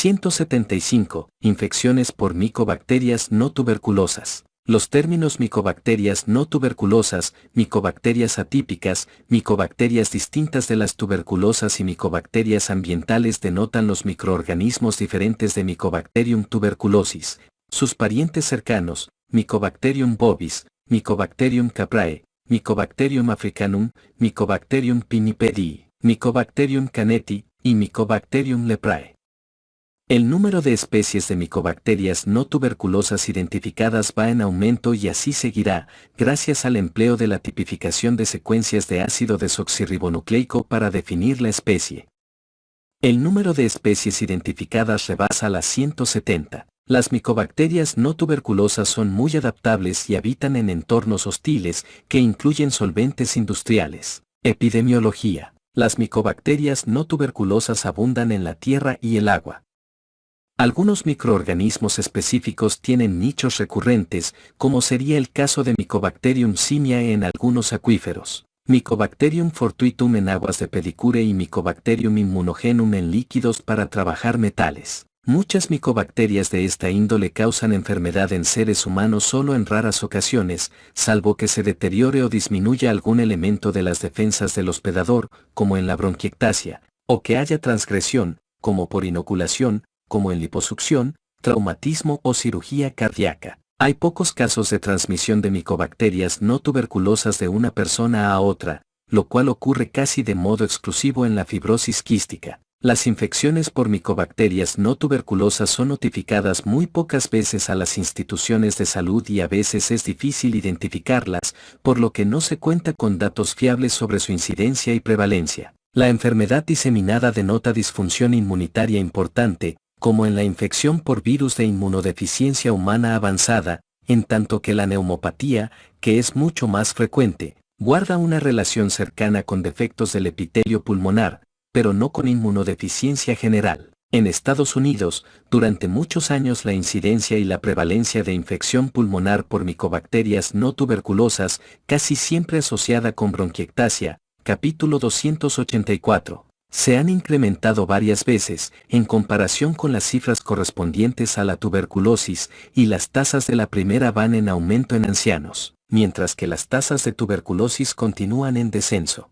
175. Infecciones por micobacterias no tuberculosas. Los términos micobacterias no tuberculosas, micobacterias atípicas, micobacterias distintas de las tuberculosas y micobacterias ambientales denotan los microorganismos diferentes de Mycobacterium tuberculosis. Sus parientes cercanos, Mycobacterium bovis, Mycobacterium caprae, Mycobacterium africanum, Mycobacterium pinnipedii, Mycobacterium caneti y Mycobacterium leprae. El número de especies de micobacterias no tuberculosas identificadas va en aumento y así seguirá, gracias al empleo de la tipificación de secuencias de ácido desoxirribonucleico para definir la especie. El número de especies identificadas rebasa las 170. Las micobacterias no tuberculosas son muy adaptables y habitan en entornos hostiles que incluyen solventes industriales. Epidemiología. Las micobacterias no tuberculosas abundan en la tierra y el agua. Algunos microorganismos específicos tienen nichos recurrentes, como sería el caso de Mycobacterium simiae en algunos acuíferos, Mycobacterium fortuitum en aguas de pedicure y Mycobacterium immunogenum en líquidos para trabajar metales. Muchas micobacterias de esta índole causan enfermedad en seres humanos solo en raras ocasiones, salvo que se deteriore o disminuya algún elemento de las defensas del hospedador, como en la bronquiectasia, o que haya transgresión, como por inoculación, como en liposucción, traumatismo o cirugía cardíaca. Hay pocos casos de transmisión de micobacterias no tuberculosas de una persona a otra, lo cual ocurre casi de modo exclusivo en la fibrosis quística. Las infecciones por micobacterias no tuberculosas son notificadas muy pocas veces a las instituciones de salud y a veces es difícil identificarlas, por lo que no se cuenta con datos fiables sobre su incidencia y prevalencia. La enfermedad diseminada denota disfunción inmunitaria importante, como en la infección por virus de inmunodeficiencia humana avanzada, en tanto que la neumopatía, que es mucho más frecuente, guarda una relación cercana con defectos del epitelio pulmonar, pero no con inmunodeficiencia general. En Estados Unidos, durante muchos años la incidencia y la prevalencia de infección pulmonar por micobacterias no tuberculosas, casi siempre asociada con bronquiectasia, capítulo 284. Se han incrementado varias veces, en comparación con las cifras correspondientes a la tuberculosis, y las tasas de la primera van en aumento en ancianos, mientras que las tasas de tuberculosis continúan en descenso.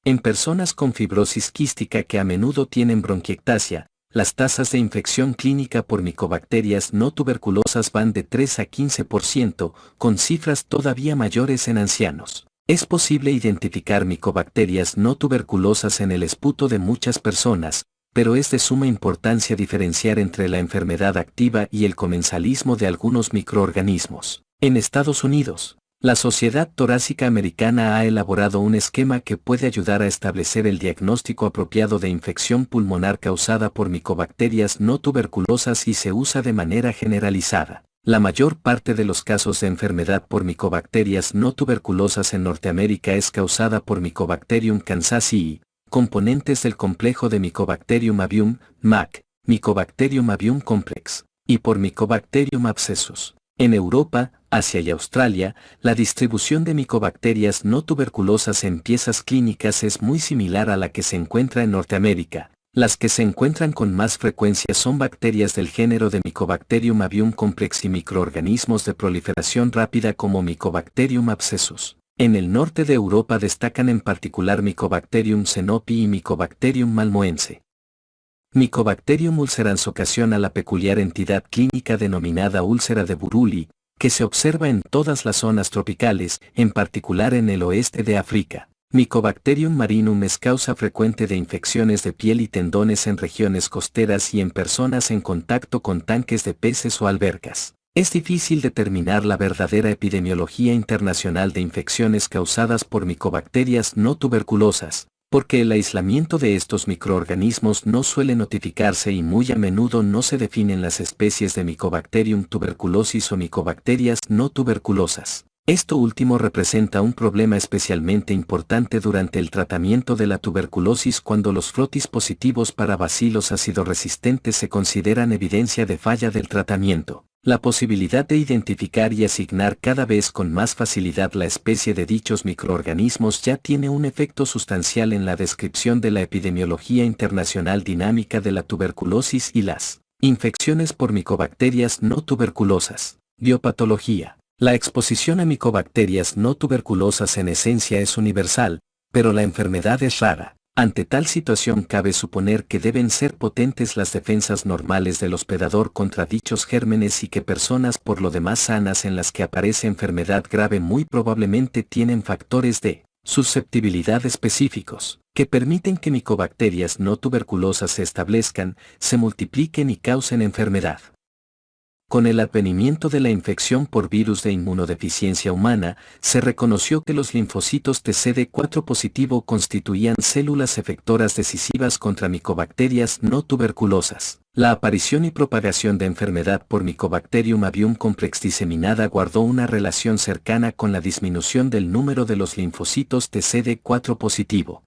En personas con fibrosis quística que a menudo tienen bronquiectasia, las tasas de infección clínica por micobacterias no tuberculosas van de 3 a 15%, con cifras todavía mayores en ancianos. Es posible identificar micobacterias no tuberculosas en el esputo de muchas personas, pero es de suma importancia diferenciar entre la enfermedad activa y el comensalismo de algunos microorganismos. En Estados Unidos, la Sociedad Torácica Americana ha elaborado un esquema que puede ayudar a establecer el diagnóstico apropiado de infección pulmonar causada por micobacterias no tuberculosas y se usa de manera generalizada. La mayor parte de los casos de enfermedad por micobacterias no tuberculosas en Norteamérica es causada por Mycobacterium kansasii, componentes del complejo de Mycobacterium avium, MAC, Mycobacterium avium complex, y por Mycobacterium abscessus. En Europa, Asia y Australia, la distribución de micobacterias no tuberculosas en piezas clínicas es muy similar a la que se encuentra en Norteamérica. Las que se encuentran con más frecuencia son bacterias del género de Mycobacterium avium complex y microorganismos de proliferación rápida como Mycobacterium abscessus. En el norte de Europa destacan en particular Mycobacterium xenopi y Mycobacterium malmoense. Mycobacterium ulcerans ocasiona la peculiar entidad clínica denominada úlcera de Buruli, que se observa en todas las zonas tropicales, en particular en el oeste de África. Mycobacterium marinum es causa frecuente de infecciones de piel y tendones en regiones costeras y en personas en contacto con tanques de peces o albercas. Es difícil determinar la verdadera epidemiología internacional de infecciones causadas por micobacterias no tuberculosas, porque el aislamiento de estos microorganismos no suele notificarse y muy a menudo no se definen las especies de Mycobacterium tuberculosis o micobacterias no tuberculosas. Esto último representa un problema especialmente importante durante el tratamiento de la tuberculosis cuando los frotis positivos para bacilos acidoresistentes se consideran evidencia de falla del tratamiento. La posibilidad de identificar y asignar cada vez con más facilidad la especie de dichos microorganismos ya tiene un efecto sustancial en la descripción de la epidemiología internacional dinámica de la tuberculosis y las infecciones por micobacterias no tuberculosas. Biopatología. La exposición a micobacterias no tuberculosas en esencia es universal, pero la enfermedad es rara. Ante tal situación cabe suponer que deben ser potentes las defensas normales del hospedador contra dichos gérmenes y que personas por lo demás sanas en las que aparece enfermedad grave muy probablemente tienen factores de susceptibilidad específicos, que permiten que micobacterias no tuberculosas se establezcan, se multipliquen y causen enfermedad. Con el advenimiento de la infección por virus de inmunodeficiencia humana, se reconoció que los linfocitos TCD4 positivo constituían células efectoras decisivas contra micobacterias no tuberculosas. La aparición y propagación de enfermedad por Mycobacterium avium complex diseminada guardó una relación cercana con la disminución del número de los linfocitos TCD4 positivo.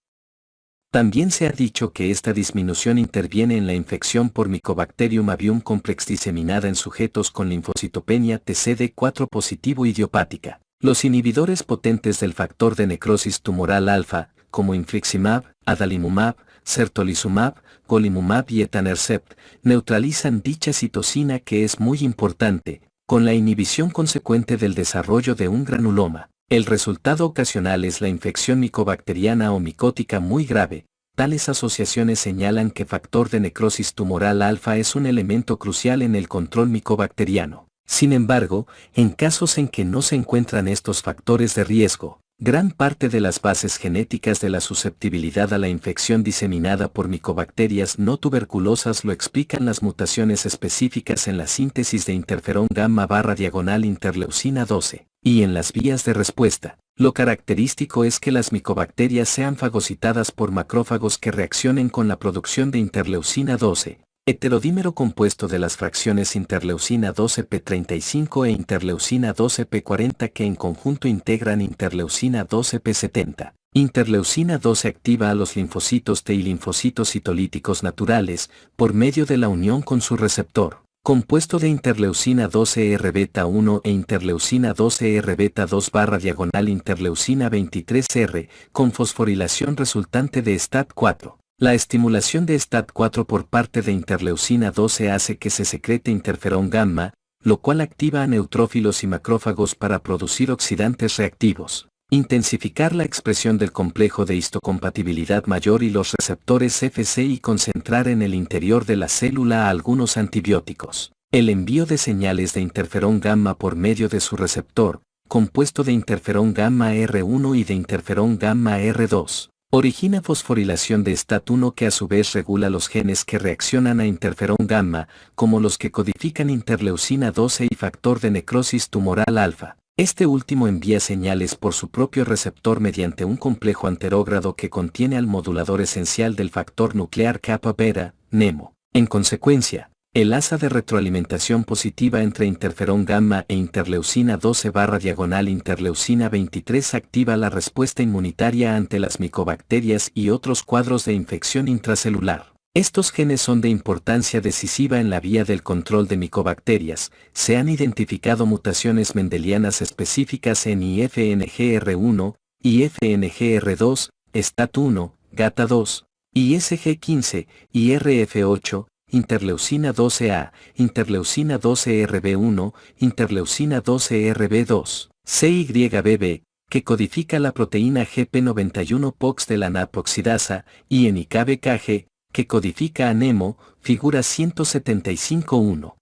También se ha dicho que esta disminución interviene en la infección por Mycobacterium avium complex diseminada en sujetos con linfocitopenia TCD4 positivo idiopática. Los inhibidores potentes del factor de necrosis tumoral alfa, como infliximab, adalimumab, certolizumab, golimumab y etanercept, neutralizan dicha citocina que es muy importante, con la inhibición consecuente del desarrollo de un granuloma. El resultado ocasional es la infección micobacteriana o micótica muy grave. Tales asociaciones señalan que factor de necrosis tumoral alfa es un elemento crucial en el control micobacteriano. Sin embargo, en casos en que no se encuentran estos factores de riesgo, gran parte de las bases genéticas de la susceptibilidad a la infección diseminada por micobacterias no tuberculosas lo explican las mutaciones específicas en la síntesis de interferón gamma/interleucina 12. Y en las vías de respuesta, lo característico es que las micobacterias sean fagocitadas por macrófagos que reaccionen con la producción de interleucina 12, heterodímero compuesto de las fracciones interleucina 12p35 e interleucina 12p40 que en conjunto integran interleucina 12p70. Interleucina 12 activa a los linfocitos T y linfocitos citolíticos naturales por medio de la unión con su receptor, compuesto de interleucina 12R beta 1 e interleucina 12R beta 2/interleucina 23R, con fosforilación resultante de STAT4. La estimulación de STAT4 por parte de interleucina 12 hace que se secrete interferón gamma, lo cual activa a neutrófilos y macrófagos para producir oxidantes reactivos, intensificar la expresión del complejo de histocompatibilidad mayor y los receptores FC y concentrar en el interior de la célula a algunos antibióticos. El envío de señales de interferón gamma por medio de su receptor, compuesto de interferón gamma R1 y de interferón gamma R2, origina fosforilación de STAT1 que a su vez regula los genes que reaccionan a interferón gamma, como los que codifican interleucina 12 y factor de necrosis tumoral alfa. Este último envía señales por su propio receptor mediante un complejo anterógrado que contiene al modulador esencial del factor nuclear kappa beta, NEMO. En consecuencia, el asa de retroalimentación positiva entre interferón gamma e interleucina 12/interleucina 23 activa la respuesta inmunitaria ante las micobacterias y otros cuadros de infección intracelular. Estos genes son de importancia decisiva en la vía del control de micobacterias. Se han identificado mutaciones mendelianas específicas en IFNGR1, IFNGR2, STAT1, GATA2, ISG15, IRF8, interleucina 12A, interleucina 12RB1, interleucina 12RB2, CYBB, que codifica la proteína GP91-POX de la naproxidasa, y en IKBKG, que codifica a NEMO, figura 175.1.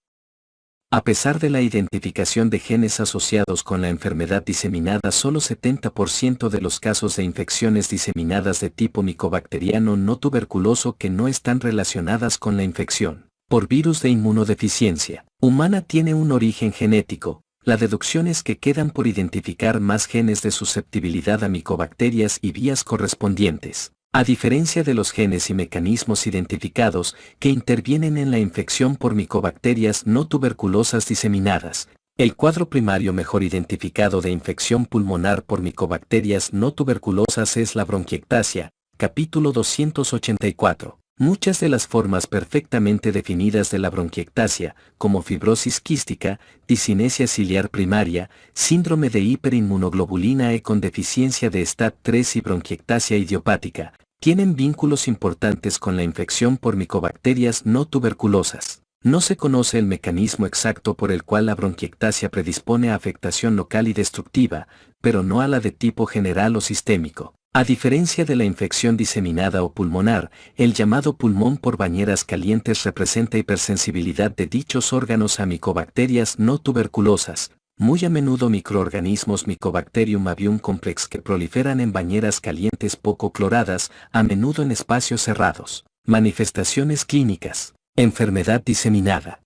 A pesar de la identificación de genes asociados con la enfermedad diseminada, solo 70% de los casos de infecciones diseminadas de tipo micobacteriano no tuberculoso que no están relacionadas con la infección por virus de inmunodeficiencia humana tiene un origen genético. La deducción es que quedan por identificar más genes de susceptibilidad a micobacterias y vías correspondientes, a diferencia de los genes y mecanismos identificados que intervienen en la infección por micobacterias no tuberculosas diseminadas. El cuadro primario mejor identificado de infección pulmonar por micobacterias no tuberculosas es la bronquiectasia, capítulo 284. Muchas de las formas perfectamente definidas de la bronquiectasia, como fibrosis quística, discinesia ciliar primaria, síndrome de hiperinmunoglobulina E con deficiencia de STAT3 y bronquiectasia idiopática, tienen vínculos importantes con la infección por micobacterias no tuberculosas. No se conoce el mecanismo exacto por el cual la bronquiectasia predispone a afectación local y destructiva, pero no a la de tipo general o sistémico. A diferencia de la infección diseminada o pulmonar, el llamado pulmón por bañeras calientes representa hipersensibilidad de dichos órganos a micobacterias no tuberculosas, muy a menudo microorganismos Mycobacterium avium complex que proliferan en bañeras calientes poco cloradas, a menudo en espacios cerrados. Manifestaciones clínicas. Enfermedad diseminada.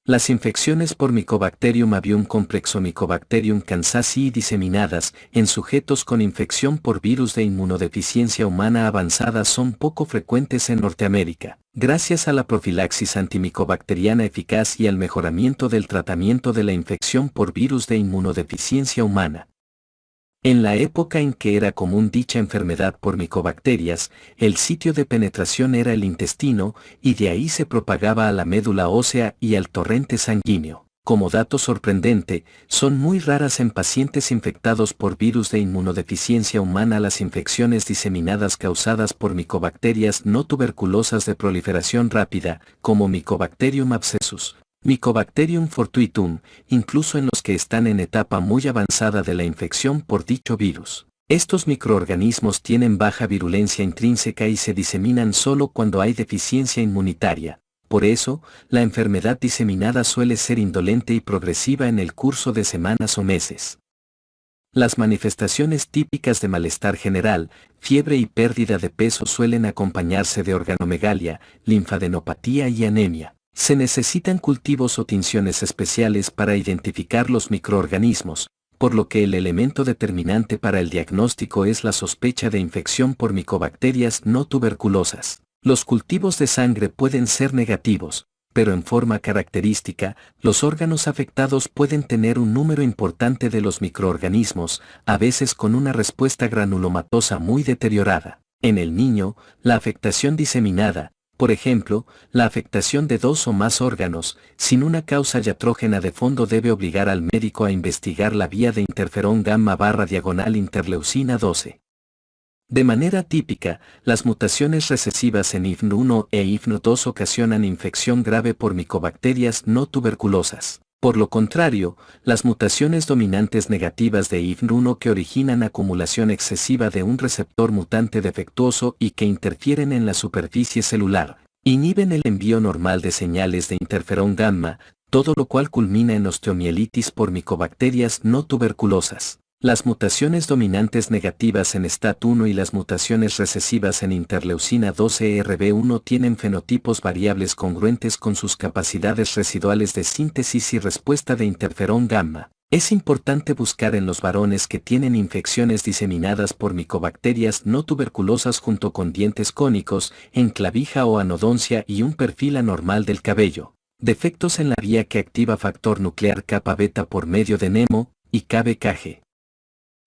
Las infecciones por Mycobacterium avium complex o Mycobacterium kansasii diseminadas en sujetos con infección por virus de inmunodeficiencia humana avanzada son poco frecuentes en Norteamérica, gracias a la profilaxis antimicobacteriana eficaz y al mejoramiento del tratamiento de la infección por virus de inmunodeficiencia humana. En la época en que era común dicha enfermedad por micobacterias, el sitio de penetración era el intestino, y de ahí se propagaba a la médula ósea y al torrente sanguíneo. Como dato sorprendente, son muy raras en pacientes infectados por virus de inmunodeficiencia humana las infecciones diseminadas causadas por micobacterias no tuberculosas de proliferación rápida, como Mycobacterium abscessus, Mycobacterium fortuitum, incluso en los que están en etapa muy avanzada de la infección por dicho virus. Estos microorganismos tienen baja virulencia intrínseca y se diseminan solo cuando hay deficiencia inmunitaria. Por eso, la enfermedad diseminada suele ser indolente y progresiva en el curso de semanas o meses. Las manifestaciones típicas de malestar general, fiebre y pérdida de peso suelen acompañarse de organomegalia, linfadenopatía y anemia. Se necesitan cultivos o tinciones especiales para identificar los microorganismos, por lo que el elemento determinante para el diagnóstico es la sospecha de infección por micobacterias no tuberculosas. Los cultivos de sangre pueden ser negativos, pero en forma característica, los órganos afectados pueden tener un número importante de los microorganismos, a veces con una respuesta granulomatosa muy deteriorada. En el niño, la afectación diseminada, por ejemplo, la afectación de 2 o más órganos, sin una causa iatrógena de fondo debe obligar al médico a investigar la vía de interferón gamma/interleucina 12. De manera típica, las mutaciones recesivas en IFN1 e IFN2 ocasionan infección grave por micobacterias no tuberculosas. Por lo contrario, las mutaciones dominantes negativas de IFN1 que originan acumulación excesiva de un receptor mutante defectuoso y que interfieren en la superficie celular, inhiben el envío normal de señales de interferón gamma, todo lo cual culmina en osteomielitis por micobacterias no tuberculosas. Las mutaciones dominantes negativas en STAT1 y las mutaciones recesivas en interleucina 12-RB1 tienen fenotipos variables congruentes con sus capacidades residuales de síntesis y respuesta de interferón gamma. Es importante buscar en los varones que tienen infecciones diseminadas por micobacterias no tuberculosas junto con dientes cónicos, enclavija o anodoncia y un perfil anormal del cabello, defectos en la vía que activa factor nuclear kappa beta por medio de NEMO y KBKG.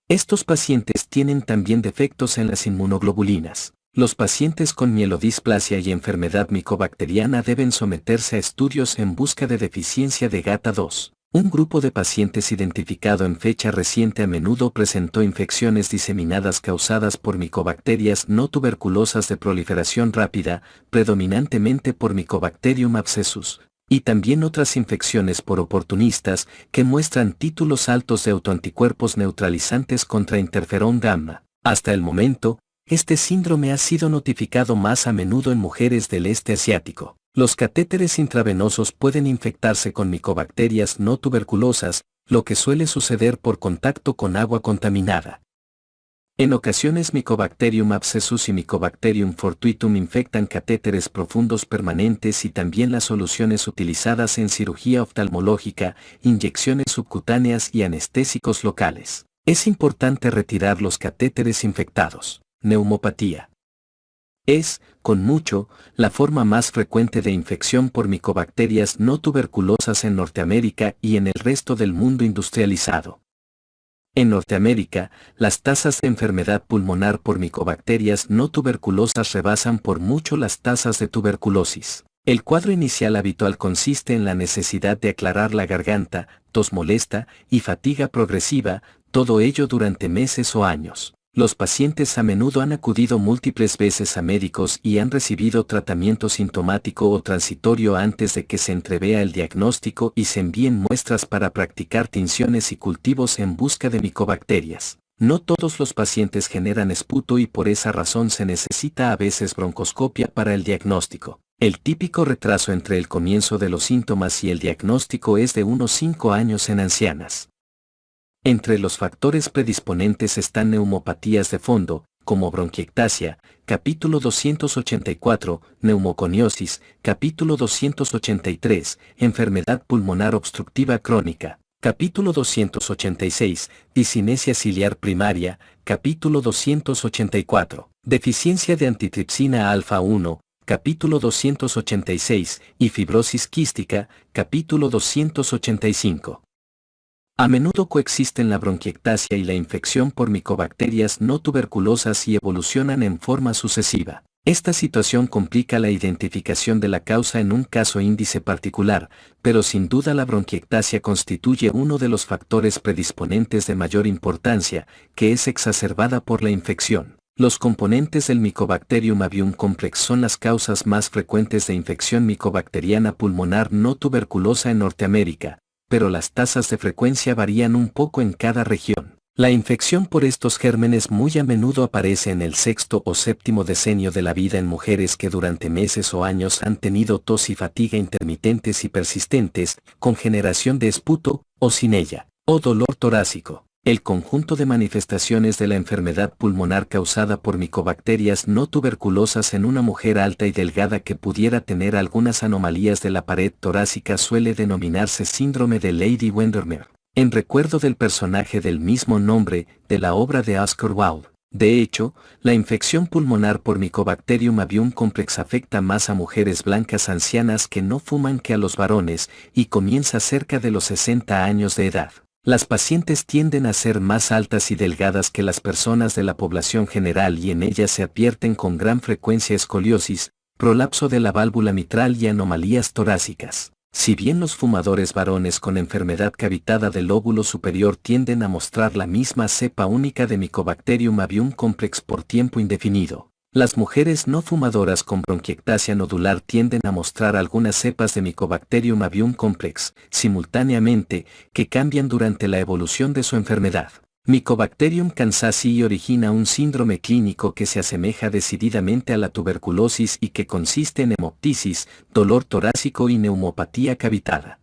Estos pacientes tienen también defectos en las inmunoglobulinas. Los pacientes con mielodisplasia y enfermedad micobacteriana deben someterse a estudios en busca de deficiencia de GATA2. Un grupo de pacientes identificado en fecha reciente a menudo presentó infecciones diseminadas causadas por micobacterias no tuberculosas de proliferación rápida, predominantemente por Mycobacterium abscessus, y también otras infecciones por oportunistas que muestran títulos altos de autoanticuerpos neutralizantes contra interferón gamma. Hasta el momento, este síndrome ha sido notificado más a menudo en mujeres del este asiático. Los catéteres intravenosos pueden infectarse con micobacterias no tuberculosas, lo que suele suceder por contacto con agua contaminada. En ocasiones Mycobacterium abscessus y Mycobacterium fortuitum infectan catéteres profundos permanentes y también las soluciones utilizadas en cirugía oftalmológica, inyecciones subcutáneas y anestésicos locales. Es importante retirar los catéteres infectados. Neumopatía. Es, con mucho, la forma más frecuente de infección por micobacterias no tuberculosas en Norteamérica y en el resto del mundo industrializado. En Norteamérica, las tasas de enfermedad pulmonar por micobacterias no tuberculosas rebasan por mucho las tasas de tuberculosis. El cuadro inicial habitual consiste en la necesidad de aclarar la garganta, tos molesta y fatiga progresiva, todo ello durante meses o años. Los pacientes a menudo han acudido múltiples veces a médicos y han recibido tratamiento sintomático o transitorio antes de que se entrevea el diagnóstico y se envíen muestras para practicar tinciones y cultivos en busca de micobacterias. No todos los pacientes generan esputo y por esa razón se necesita a veces broncoscopia para el diagnóstico. El típico retraso entre el comienzo de los síntomas y el diagnóstico es de unos 5 años en ancianas. Entre los factores predisponentes están neumopatías de fondo, como bronquiectasia, capítulo 284, neumoconiosis, capítulo 283, enfermedad pulmonar obstructiva crónica, capítulo 286, discinesia ciliar primaria, capítulo 284, deficiencia de antitripsina alfa 1, capítulo 286, y fibrosis quística, capítulo 285. A menudo coexisten la bronquiectasia y la infección por micobacterias no tuberculosas y evolucionan en forma sucesiva. Esta situación complica la identificación de la causa en un caso índice particular, pero sin duda la bronquiectasia constituye uno de los factores predisponentes de mayor importancia, que es exacerbada por la infección. Los componentes del Mycobacterium avium complex son las causas más frecuentes de infección micobacteriana pulmonar no tuberculosa en Norteamérica, pero las tasas de frecuencia varían un poco en cada región. La infección por estos gérmenes muy a menudo aparece en el sexto o séptimo decenio de la vida en mujeres que durante meses o años han tenido tos y fatiga intermitentes y persistentes, con generación de esputo, o sin ella, o dolor torácico. El conjunto de manifestaciones de la enfermedad pulmonar causada por micobacterias no tuberculosas en una mujer alta y delgada que pudiera tener algunas anomalías de la pared torácica suele denominarse síndrome de Lady Windermere, en recuerdo del personaje del mismo nombre de la obra de Oscar Wilde. De hecho, la infección pulmonar por Mycobacterium avium complex afecta más a mujeres blancas ancianas que no fuman que a los varones y comienza cerca de los 60 años de edad. Las pacientes tienden a ser más altas y delgadas que las personas de la población general y en ellas se advierten con gran frecuencia escoliosis, prolapso de la válvula mitral y anomalías torácicas. Si bien los fumadores varones con enfermedad cavitada del lóbulo superior tienden a mostrar la misma cepa única de Mycobacterium avium complex por tiempo indefinido, las mujeres no fumadoras con bronquiectasia nodular tienden a mostrar algunas cepas de Mycobacterium avium complex, simultáneamente, que cambian durante la evolución de su enfermedad. Mycobacterium kansasii origina un síndrome clínico que se asemeja decididamente a la tuberculosis y que consiste en hemoptisis, dolor torácico y neumopatía cavitada.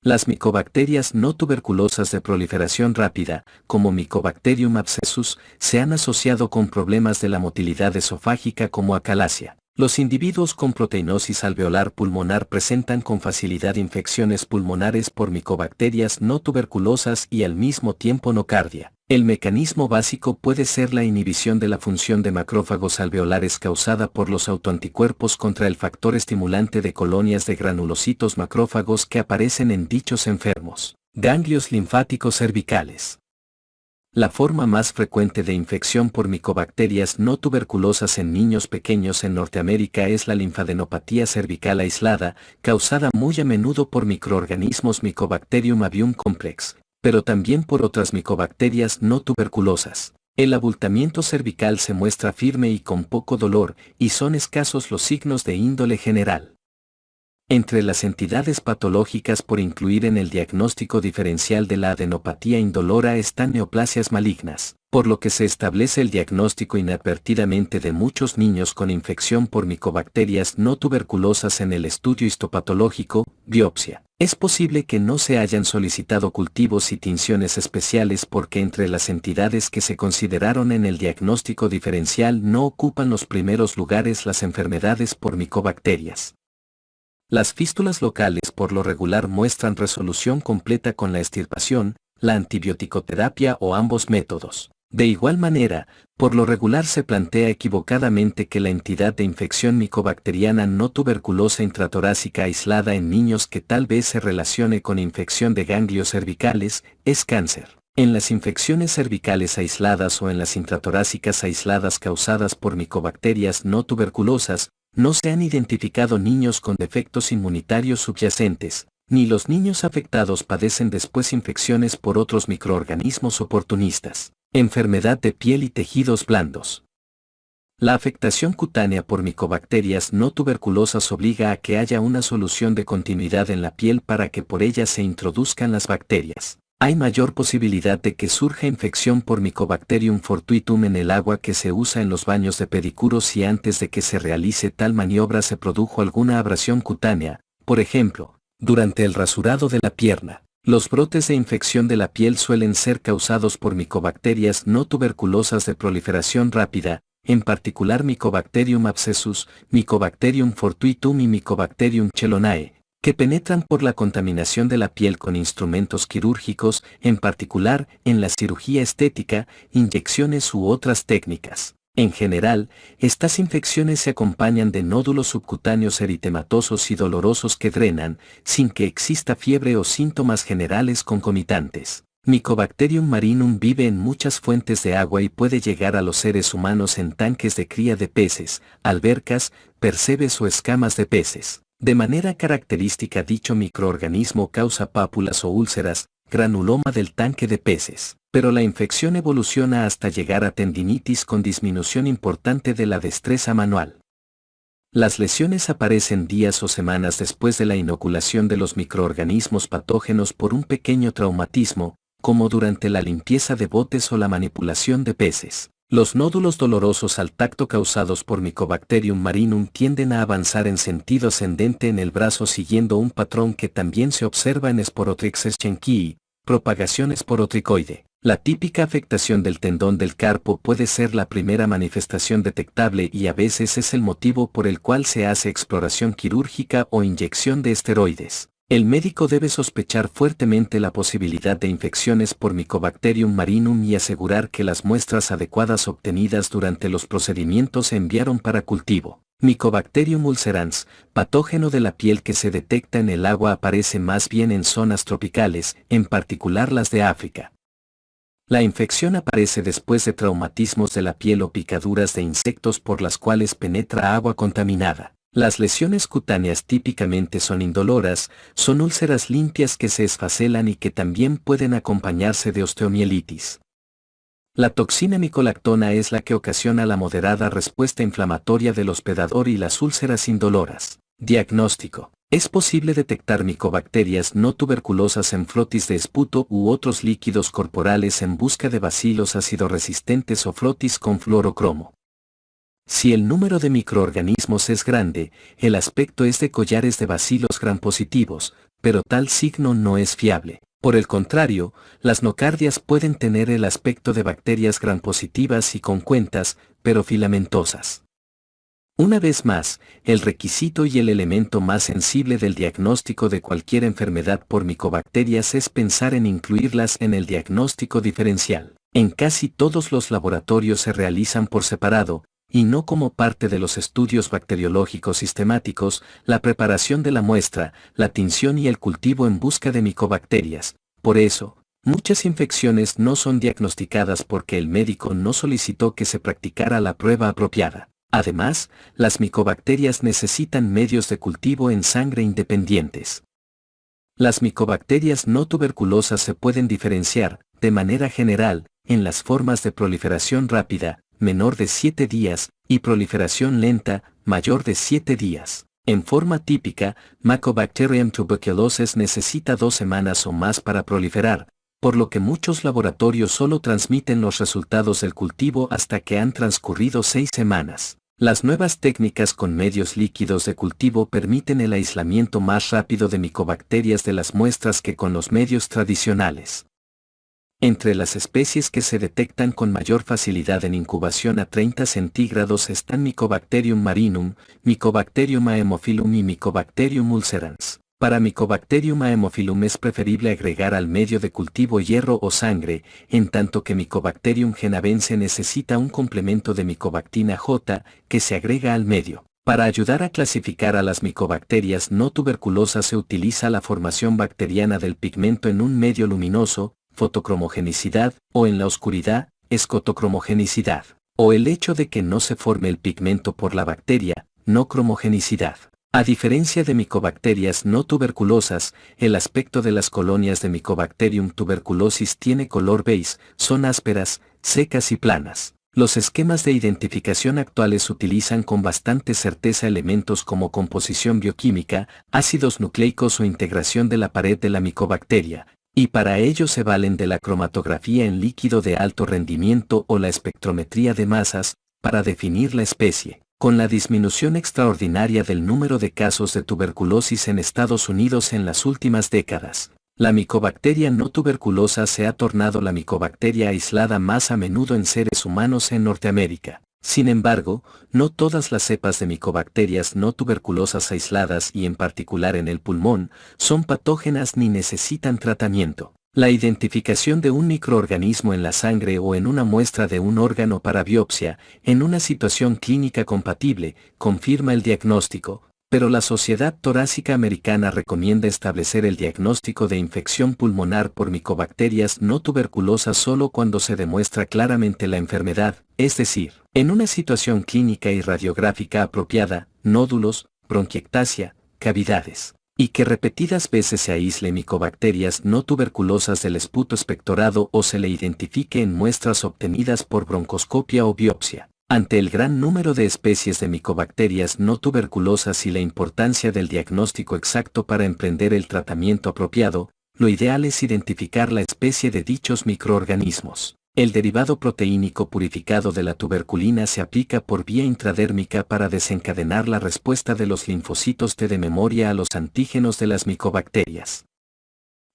Las micobacterias no tuberculosas de proliferación rápida, como Mycobacterium abscessus, se han asociado con problemas de la motilidad esofágica como acalasia. Los individuos con proteinosis alveolar pulmonar presentan con facilidad infecciones pulmonares por micobacterias no tuberculosas y al mismo tiempo nocardia. El mecanismo básico puede ser la inhibición de la función de macrófagos alveolares causada por los autoanticuerpos contra el factor estimulante de colonias de granulocitos macrófagos que aparecen en dichos enfermos. Ganglios linfáticos cervicales. La forma más frecuente de infección por micobacterias no tuberculosas en niños pequeños en Norteamérica es la linfadenopatía cervical aislada, causada muy a menudo por microorganismos Mycobacterium avium complex, pero también por otras micobacterias no tuberculosas. El abultamiento cervical se muestra firme y con poco dolor, y son escasos los signos de índole general. Entre las entidades patológicas por incluir en el diagnóstico diferencial de la adenopatía indolora están neoplasias malignas, por lo que se establece el diagnóstico inadvertidamente de muchos niños con infección por micobacterias no tuberculosas en el estudio histopatológico, biopsia. Es posible que no se hayan solicitado cultivos y tinciones especiales porque entre las entidades que se consideraron en el diagnóstico diferencial no ocupan los primeros lugares las enfermedades por micobacterias. Las fístulas locales por lo regular muestran resolución completa con la extirpación, la antibioticoterapia o ambos métodos. De igual manera, por lo regular se plantea equivocadamente que la entidad de infección micobacteriana no tuberculosa intratorácica aislada en niños que tal vez se relacione con infección de ganglios cervicales, es cáncer. En las infecciones cervicales aisladas o en las intratorácicas aisladas causadas por micobacterias no tuberculosas, no se han identificado niños con defectos inmunitarios subyacentes, ni los niños afectados padecen después infecciones por otros microorganismos oportunistas. Enfermedad de piel y tejidos blandos. La afectación cutánea por micobacterias no tuberculosas obliga a que haya una solución de continuidad en la piel para que por ella se introduzcan las bacterias. Hay mayor posibilidad de que surja infección por Mycobacterium fortuitum en el agua que se usa en los baños de pedicuros si antes de que se realice tal maniobra se produjo alguna abrasión cutánea, por ejemplo, durante el rasurado de la pierna. Los brotes de infección de la piel suelen ser causados por micobacterias no tuberculosas de proliferación rápida, en particular Mycobacterium abscessus, Mycobacterium fortuitum y Mycobacterium chelonae, que penetran por la contaminación de la piel con instrumentos quirúrgicos, en particular en la cirugía estética, inyecciones u otras técnicas. En general, estas infecciones se acompañan de nódulos subcutáneos eritematosos y dolorosos que drenan, sin que exista fiebre o síntomas generales concomitantes. Mycobacterium marinum vive en muchas fuentes de agua y puede llegar a los seres humanos en tanques de cría de peces, albercas, percebes o escamas de peces. De manera característica dicho microorganismo causa pápulas o úlceras, granuloma del tanque de peces, pero la infección evoluciona hasta llegar a tendinitis con disminución importante de la destreza manual. Las lesiones aparecen días o semanas después de la inoculación de los microorganismos patógenos por un pequeño traumatismo, como durante la limpieza de botes o la manipulación de peces. Los nódulos dolorosos al tacto causados por Mycobacterium marinum tienden a avanzar en sentido ascendente en el brazo siguiendo un patrón que también se observa en Sporotrix eschenkii, propagación esporotricoide. La típica afectación del tendón del carpo puede ser la primera manifestación detectable y a veces es el motivo por el cual se hace exploración quirúrgica o inyección de esteroides. El médico debe sospechar fuertemente la posibilidad de infecciones por Mycobacterium marinum y asegurar que las muestras adecuadas obtenidas durante los procedimientos se enviaron para cultivo. Mycobacterium ulcerans, patógeno de la piel que se detecta en el agua, aparece más bien en zonas tropicales, en particular las de África. La infección aparece después de traumatismos de la piel o picaduras de insectos por las cuales penetra agua contaminada. Las lesiones cutáneas típicamente son indoloras, son úlceras limpias que se esfacelan y que también pueden acompañarse de osteomielitis. La toxina micolactona es la que ocasiona la moderada respuesta inflamatoria del hospedador y las úlceras indoloras. Diagnóstico. Es posible detectar micobacterias no tuberculosas en frotis de esputo u otros líquidos corporales en busca de bacilos acidoresistentes o frotis con fluorocromo. Si el número de microorganismos es grande, el aspecto es de collares de bacilos grampositivos, pero tal signo no es fiable. Por el contrario, las nocardias pueden tener el aspecto de bacterias grampositivas y con cuentas, pero filamentosas. Una vez más, el requisito y el elemento más sensible del diagnóstico de cualquier enfermedad por micobacterias es pensar en incluirlas en el diagnóstico diferencial. En casi todos los laboratorios se realizan por separado, y no como parte de los estudios bacteriológicos sistemáticos, la preparación de la muestra, la tinción y el cultivo en busca de micobacterias. Por eso, muchas infecciones no son diagnosticadas porque el médico no solicitó que se practicara la prueba apropiada. Además, las micobacterias necesitan medios de cultivo en sangre independientes. Las micobacterias no tuberculosas se pueden diferenciar, de manera general, en las formas de proliferación rápida, menor de 7 días, y proliferación lenta, mayor de 7 días. En forma típica, Mycobacterium tuberculosis necesita 2 semanas o más para proliferar, por lo que muchos laboratorios solo transmiten los resultados del cultivo hasta que han transcurrido 6 semanas. Las nuevas técnicas con medios líquidos de cultivo permiten el aislamiento más rápido de micobacterias de las muestras que con los medios tradicionales. Entre las especies que se detectan con mayor facilidad en incubación a 30 centígrados están Mycobacterium marinum, Mycobacterium haemophilum y Mycobacterium ulcerans. Para Mycobacterium haemophilum es preferible agregar al medio de cultivo hierro o sangre, en tanto que Mycobacterium genavense necesita un complemento de Mycobactina J, que se agrega al medio. Para ayudar a clasificar a las micobacterias no tuberculosas se utiliza la formación bacteriana del pigmento en un medio luminoso, fotocromogenicidad, o en la oscuridad, escotocromogenicidad, o el hecho de que no se forme el pigmento por la bacteria, no cromogenicidad. A diferencia de micobacterias no tuberculosas, el aspecto de las colonias de Mycobacterium tuberculosis tiene color beige, son ásperas, secas y planas. Los esquemas de identificación actuales utilizan con bastante certeza elementos como composición bioquímica, ácidos nucleicos o integración de la pared de la micobacteria, y para ello se valen de la cromatografía en líquido de alto rendimiento o la espectrometría de masas, para definir la especie. Con la disminución extraordinaria del número de casos de tuberculosis en Estados Unidos en las últimas décadas, la micobacteria no tuberculosa se ha tornado la micobacteria aislada más a menudo en seres humanos en Norteamérica. Sin embargo, no todas las cepas de micobacterias no tuberculosas aisladas y en particular en el pulmón, son patógenas ni necesitan tratamiento. La identificación de un microorganismo en la sangre o en una muestra de un órgano para biopsia, en una situación clínica compatible, confirma el diagnóstico, pero la Sociedad Torácica Americana recomienda establecer el diagnóstico de infección pulmonar por micobacterias no tuberculosas solo cuando se demuestra claramente la enfermedad, es decir, en una situación clínica y radiográfica apropiada, nódulos, bronquiectasia, cavidades, y que repetidas veces se aísle micobacterias no tuberculosas del esputo expectorado o se le identifique en muestras obtenidas por broncoscopia o biopsia. Ante el gran número de especies de micobacterias no tuberculosas y la importancia del diagnóstico exacto para emprender el tratamiento apropiado, lo ideal es identificar la especie de dichos microorganismos. El derivado proteínico purificado de la tuberculina se aplica por vía intradérmica para desencadenar la respuesta de los linfocitos T de memoria a los antígenos de las micobacterias.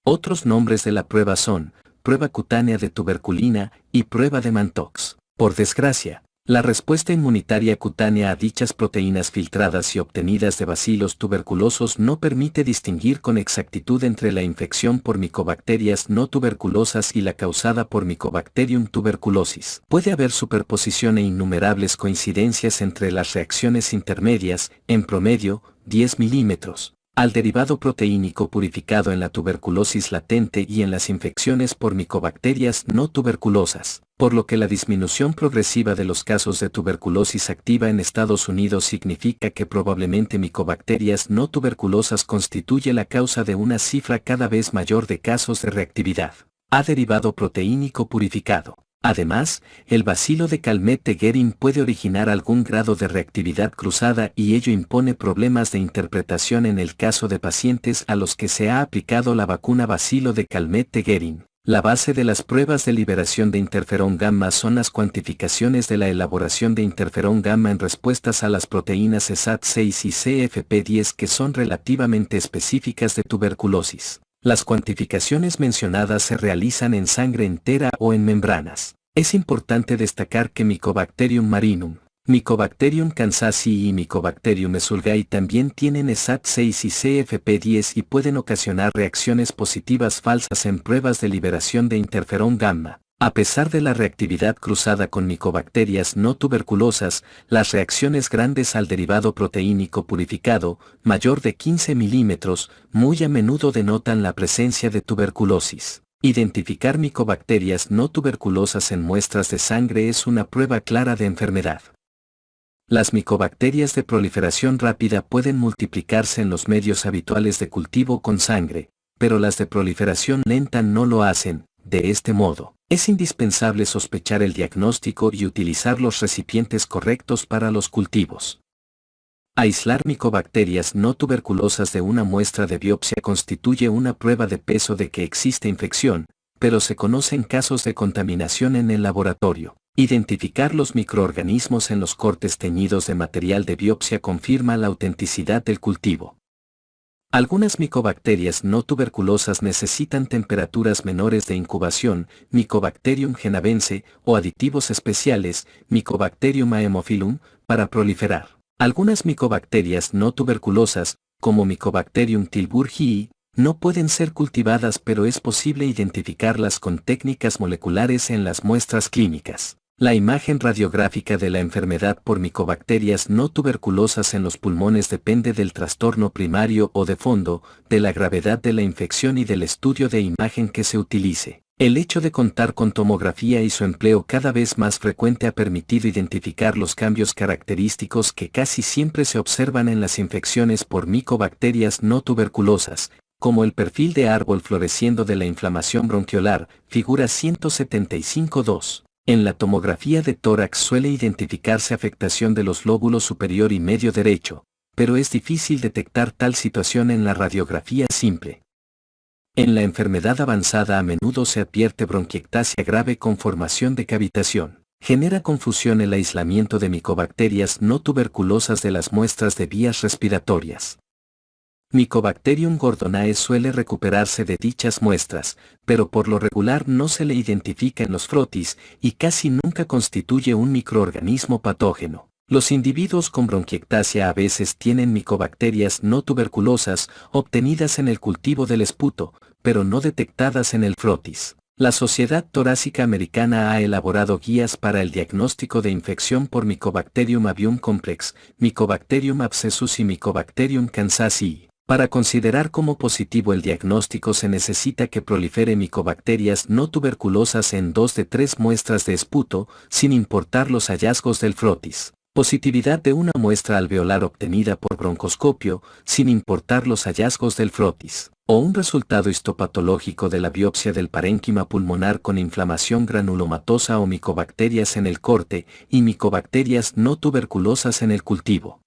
Otros nombres de la prueba son prueba cutánea de tuberculina y prueba de Mantoux. Por desgracia, la respuesta inmunitaria cutánea a dichas proteínas filtradas y obtenidas de bacilos tuberculosos no permite distinguir con exactitud entre la infección por micobacterias no tuberculosas y la causada por Mycobacterium tuberculosis. Puede haber superposición e innumerables coincidencias entre las reacciones intermedias, en promedio, 10 milímetros, al derivado proteínico purificado en la tuberculosis latente y en las infecciones por micobacterias no tuberculosas, por lo que la disminución progresiva de los casos de tuberculosis activa en Estados Unidos significa que probablemente micobacterias no tuberculosas constituye la causa de una cifra cada vez mayor de casos de reactividad a derivado proteínico purificado. Además, el bacilo de Calmette-Guerin puede originar algún grado de reactividad cruzada y ello impone problemas de interpretación en el caso de pacientes a los que se ha aplicado la vacuna bacilo de Calmette-Guerin. La base de las pruebas de liberación de interferón gamma son las cuantificaciones de la elaboración de interferón gamma en respuestas a las proteínas ESAT6 y CFP10 que son relativamente específicas de tuberculosis. Las cuantificaciones mencionadas se realizan en sangre entera o en membranas. Es importante destacar que Mycobacterium marinum, Mycobacterium kansasi y Mycobacterium esulgai también tienen ESAT6 y CFP10 y pueden ocasionar reacciones positivas falsas en pruebas de liberación de interferón gamma. A pesar de la reactividad cruzada con micobacterias no tuberculosas, las reacciones grandes al derivado proteínico purificado, mayor de 15 milímetros, muy a menudo denotan la presencia de tuberculosis. Identificar micobacterias no tuberculosas en muestras de sangre es una prueba clara de enfermedad. Las micobacterias de proliferación rápida pueden multiplicarse en los medios habituales de cultivo con sangre, pero las de proliferación lenta no lo hacen. De este modo, es indispensable sospechar el diagnóstico y utilizar los recipientes correctos para los cultivos. Aislar micobacterias no tuberculosas de una muestra de biopsia constituye una prueba de peso de que existe infección, pero se conocen casos de contaminación en el laboratorio. Identificar los microorganismos en los cortes teñidos de material de biopsia confirma la autenticidad del cultivo. Algunas micobacterias no tuberculosas necesitan temperaturas menores de incubación, Mycobacterium genavense, o aditivos especiales, Mycobacterium haemophilum, para proliferar. Algunas micobacterias no tuberculosas, como Mycobacterium tilburgii, no pueden ser cultivadas, pero es posible identificarlas con técnicas moleculares en las muestras clínicas. La imagen radiográfica de la enfermedad por micobacterias no tuberculosas en los pulmones depende del trastorno primario o de fondo, de la gravedad de la infección y del estudio de imagen que se utilice. El hecho de contar con tomografía y su empleo cada vez más frecuente ha permitido identificar los cambios característicos que casi siempre se observan en las infecciones por micobacterias no tuberculosas, como el perfil de árbol floreciendo de la inflamación bronquiolar, figura 175.2. En la tomografía de tórax suele identificarse afectación de los lóbulos superior y medio derecho, pero es difícil detectar tal situación en la radiografía simple. En la enfermedad avanzada a menudo se advierte bronquiectasia grave con formación de cavitación. Genera confusión el aislamiento de micobacterias no tuberculosas de las muestras de vías respiratorias. Mycobacterium gordonae suele recuperarse de dichas muestras, pero por lo regular no se le identifica en los frotis y casi nunca constituye un microorganismo patógeno. Los individuos con bronquiectasia a veces tienen micobacterias no tuberculosas obtenidas en el cultivo del esputo, pero no detectadas en el frotis. La Sociedad Torácica Americana ha elaborado guías para el diagnóstico de infección por Mycobacterium avium complex, Mycobacterium abscessus y Mycobacterium kansasii. Para considerar como positivo el diagnóstico se necesita que prolifere micobacterias no tuberculosas en 2 de 3 muestras de esputo, sin importar los hallazgos del frotis. Positividad de una muestra alveolar obtenida por broncoscopio, sin importar los hallazgos del frotis. O un resultado histopatológico de la biopsia del parénquima pulmonar con inflamación granulomatosa o micobacterias en el corte y micobacterias no tuberculosas en el cultivo.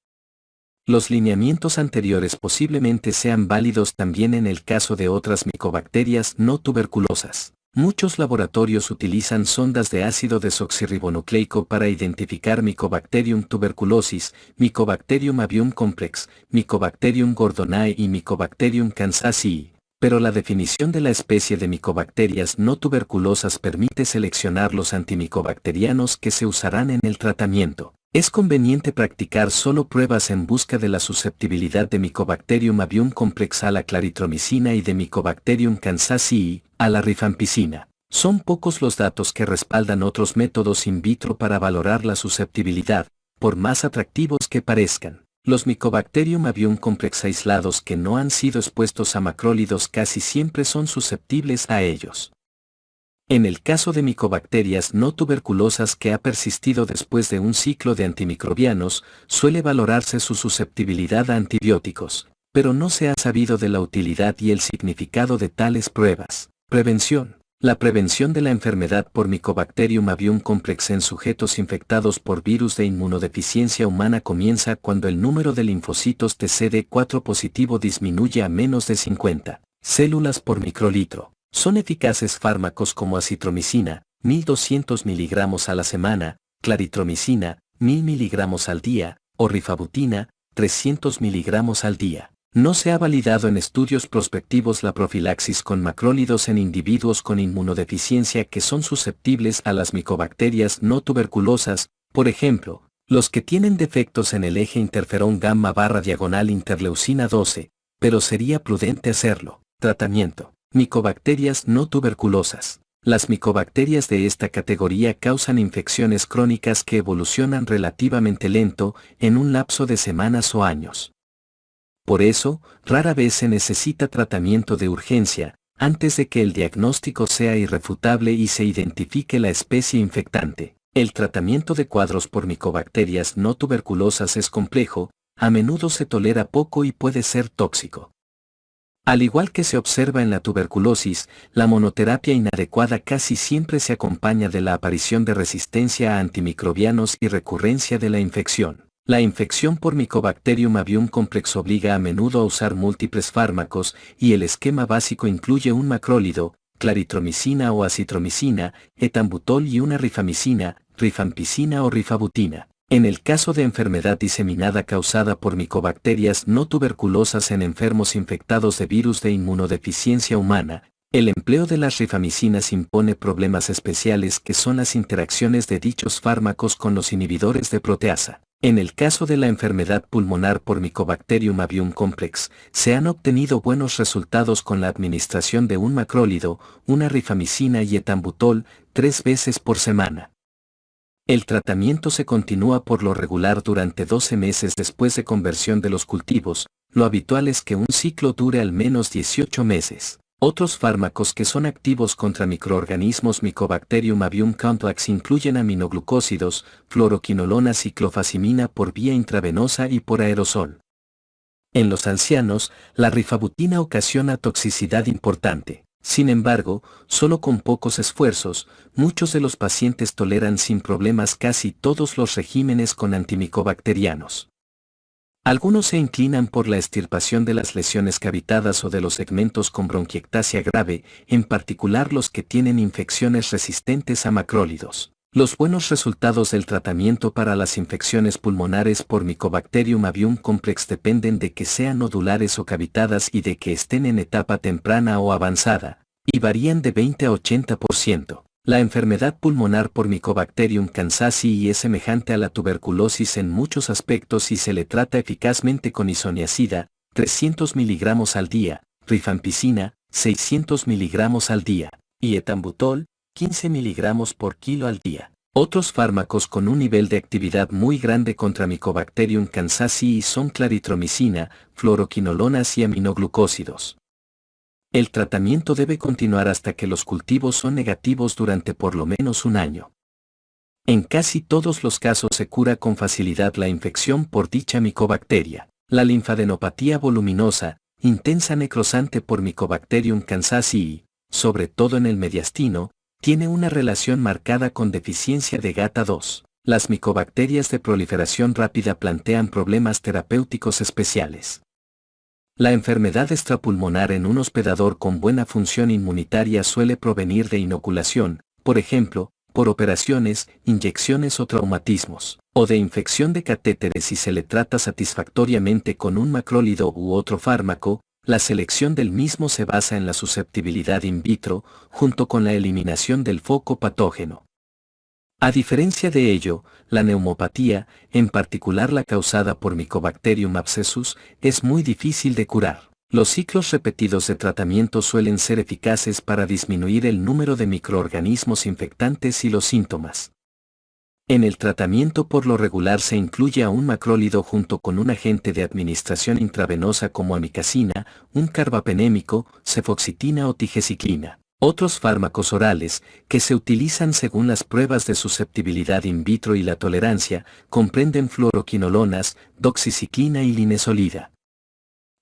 Los lineamientos anteriores posiblemente sean válidos también en el caso de otras micobacterias no tuberculosas. Muchos laboratorios utilizan sondas de ácido desoxirribonucleico para identificar Mycobacterium tuberculosis, Mycobacterium avium complex, Mycobacterium gordonae y Mycobacterium kansasii, pero la definición de la especie de micobacterias no tuberculosas permite seleccionar los antimicobacterianos que se usarán en el tratamiento. Es conveniente practicar solo pruebas en busca de la susceptibilidad de Mycobacterium avium complex a la claritromicina y de Mycobacterium kansasii a la rifampicina. Son pocos los datos que respaldan otros métodos in vitro para valorar la susceptibilidad, por más atractivos que parezcan. Los Mycobacterium avium complex aislados que no han sido expuestos a macrólidos casi siempre son susceptibles a ellos. En el caso de micobacterias no tuberculosas que ha persistido después de un ciclo de antimicrobianos, suele valorarse su susceptibilidad a antibióticos, pero no se ha sabido de la utilidad y el significado de tales pruebas. Prevención. La prevención de la enfermedad por Mycobacterium avium complex en sujetos infectados por virus de inmunodeficiencia humana comienza cuando el número de linfocitos TCD4 positivo disminuye a menos de 50 células por microlitro. Son eficaces fármacos como acitromicina, 1200 mg a la semana, claritromicina, 1000 mg al día, o rifabutina, 300 mg al día. No se ha validado en estudios prospectivos la profilaxis con macrólidos en individuos con inmunodeficiencia que son susceptibles a las micobacterias no tuberculosas, por ejemplo, los que tienen defectos en el eje interferón gamma/interleucina 12, pero sería prudente hacerlo. Tratamiento. Micobacterias no tuberculosas. Las micobacterias de esta categoría causan infecciones crónicas que evolucionan relativamente lento, en un lapso de semanas o años. Por eso, rara vez se necesita tratamiento de urgencia, antes de que el diagnóstico sea irrefutable y se identifique la especie infectante. El tratamiento de cuadros por micobacterias no tuberculosas es complejo, a menudo se tolera poco y puede ser tóxico. Al igual que se observa en la tuberculosis, la monoterapia inadecuada casi siempre se acompaña de la aparición de resistencia a antimicrobianos y recurrencia de la infección. La infección por Mycobacterium avium complex obliga a menudo a usar múltiples fármacos y el esquema básico incluye un macrólido, claritromicina o acitromicina, etambutol y una rifamicina, rifampicina o rifabutina. En el caso de enfermedad diseminada causada por micobacterias no tuberculosas en enfermos infectados de virus de inmunodeficiencia humana, el empleo de las rifamicinas impone problemas especiales que son las interacciones de dichos fármacos con los inhibidores de proteasa. En el caso de la enfermedad pulmonar por Mycobacterium avium complex, se han obtenido buenos resultados con la administración de un macrólido, una rifamicina y etambutol 3 veces por semana. El tratamiento se continúa por lo regular durante 12 meses después de conversión de los cultivos, lo habitual es que un ciclo dure al menos 18 meses. Otros fármacos que son activos contra microorganismos Mycobacterium avium complex incluyen aminoglucósidos, fluoroquinolonas y clofazimina por vía intravenosa y por aerosol. En los ancianos, la rifabutina ocasiona toxicidad importante. Sin embargo, solo con pocos esfuerzos, muchos de los pacientes toleran sin problemas casi todos los regímenes con antimicobacterianos. Algunos se inclinan por la extirpación de las lesiones cavitadas o de los segmentos con bronquiectasia grave, en particular los que tienen infecciones resistentes a macrólidos. Los buenos resultados del tratamiento para las infecciones pulmonares por Mycobacterium avium complex dependen de que sean nodulares o cavitadas y de que estén en etapa temprana o avanzada, y varían de 20 a 80%. La enfermedad pulmonar por Mycobacterium kansasii es semejante a la tuberculosis en muchos aspectos y se le trata eficazmente con isoniazida, 300 mg al día, rifampicina, 600 mg al día, y etambutol, 15 mg por kilo al día. Otros fármacos con un nivel de actividad muy grande contra Mycobacterium kansasii son claritromicina, fluoroquinolonas y aminoglucósidos. El tratamiento debe continuar hasta que los cultivos son negativos durante por lo menos un año. En casi todos los casos se cura con facilidad la infección por dicha micobacteria. La linfadenopatía voluminosa, intensa necrosante por Mycobacterium kansasii, sobre todo en el mediastino, tiene una relación marcada con deficiencia de GATA2. Las micobacterias de proliferación rápida plantean problemas terapéuticos especiales. La enfermedad extrapulmonar en un hospedador con buena función inmunitaria suele provenir de inoculación, por ejemplo, por operaciones, inyecciones o traumatismos, o de infección de catéteres si se le trata satisfactoriamente con un macrólido u otro fármaco. La selección del mismo se basa en la susceptibilidad in vitro, junto con la eliminación del foco patógeno. A diferencia de ello, la neumopatía, en particular la causada por Mycobacterium abscessus, es muy difícil de curar. Los ciclos repetidos de tratamiento suelen ser eficaces para disminuir el número de microorganismos infectantes y los síntomas. En el tratamiento por lo regular se incluye a un macrólido junto con un agente de administración intravenosa como amikacina, un carbapenémico, cefoxitina o tigeciclina. Otros fármacos orales, que se utilizan según las pruebas de susceptibilidad in vitro y la tolerancia, comprenden fluoroquinolonas, doxiciclina y linezolida.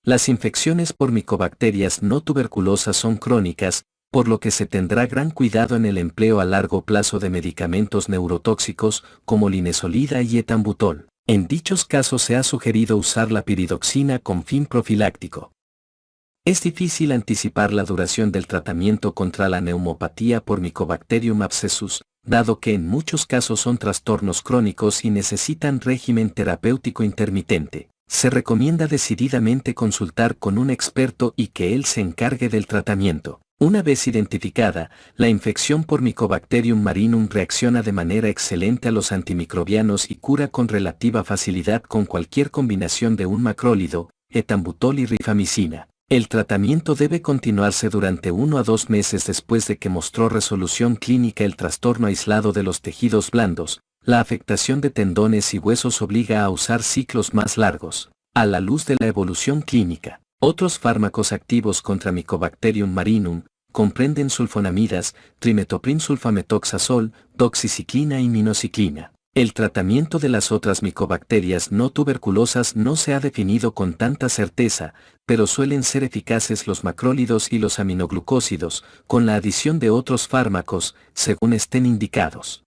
Las infecciones por micobacterias no tuberculosas son crónicas, por lo que se tendrá gran cuidado en el empleo a largo plazo de medicamentos neurotóxicos como linezolida y etambutol. En dichos casos se ha sugerido usar la piridoxina con fin profiláctico. Es difícil anticipar la duración del tratamiento contra la neumopatía por Mycobacterium abscessus, dado que en muchos casos son trastornos crónicos y necesitan régimen terapéutico intermitente. Se recomienda decididamente consultar con un experto y que él se encargue del tratamiento. Una vez identificada, la infección por Mycobacterium marinum reacciona de manera excelente a los antimicrobianos y cura con relativa facilidad con cualquier combinación de un macrólido, etambutol y rifamicina. El tratamiento debe continuarse durante 1 a 2 meses después de que mostró resolución clínica el trastorno aislado de los tejidos blandos. La afectación de tendones y huesos obliga a usar ciclos más largos, a la luz de la evolución clínica. Otros fármacos activos contra Mycobacterium marinum comprenden sulfonamidas, trimetoprim-sulfametoxazol, doxiciclina y minociclina. El tratamiento de las otras micobacterias no tuberculosas no se ha definido con tanta certeza, pero suelen ser eficaces los macrólidos y los aminoglucósidos, con la adición de otros fármacos, según estén indicados.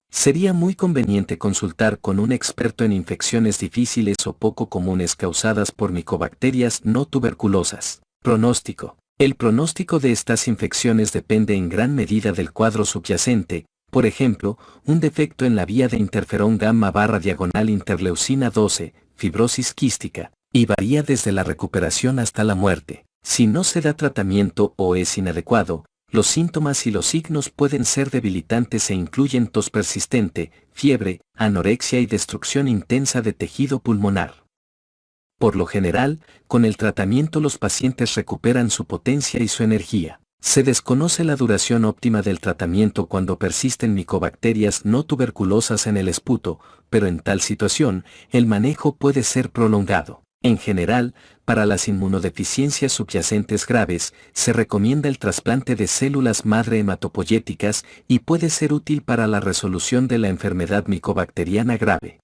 Sería muy conveniente consultar con un experto en infecciones difíciles o poco comunes causadas por micobacterias no tuberculosas. Pronóstico. El pronóstico de estas infecciones depende en gran medida del cuadro subyacente. Por ejemplo, un defecto en la vía de interferón gamma/interleucina 12, fibrosis quística, y varía desde la recuperación hasta la muerte. Si no se da tratamiento o es inadecuado, los síntomas y los signos pueden ser debilitantes e incluyen tos persistente, fiebre, anorexia y destrucción intensa de tejido pulmonar. Por lo general, con el tratamiento los pacientes recuperan su potencia y su energía. Se desconoce la duración óptima del tratamiento cuando persisten micobacterias no tuberculosas en el esputo, pero en tal situación, el manejo puede ser prolongado. En general, para las inmunodeficiencias subyacentes graves, se recomienda el trasplante de células madre hematopoyéticas y puede ser útil para la resolución de la enfermedad micobacteriana grave.